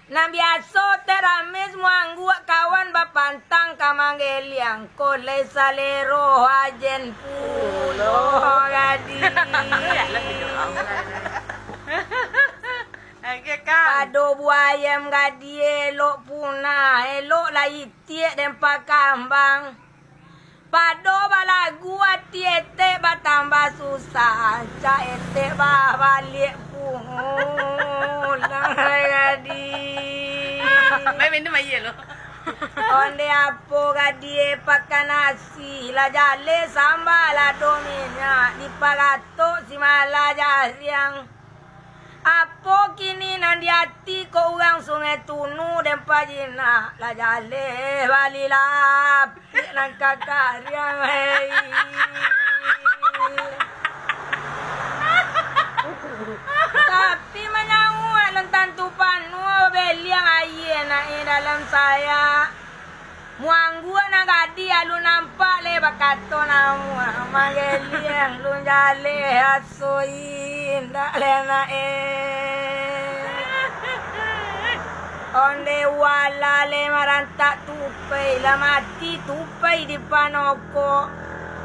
Nang biasa teramis muanggua kawan bapantang kamanggeliang kolej salero ajen pulo gadi. Pado buayam gadi elok punah elok lah itiek dan pakambang. Pado balagu ati etek batambah susah cak etek balik pulang gadi. Mai minum air lo. Onde apa gadie pakai nasi la jale sambal la dominya di pagato si mala jariang. Apa kini nan di hati ko orang sungai tunu dan pajina la jale balilap nan kakariang hei. Tapi menyangua tentang tupan nuo beliang aye na dalam saya. Muanggua na gadi alu nampak le bakato na mageliang lu jale asoin dak le na Onde wala le marantak tupai la mati tupai di panoko.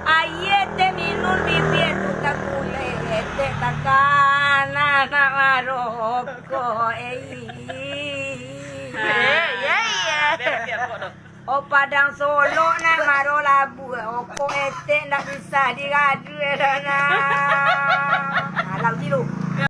Aye te minun bibir tu tak kule te takana nak maroko O Padang Solo nak maro labu oko etek nak bisa digadu dah na. Alau jilu.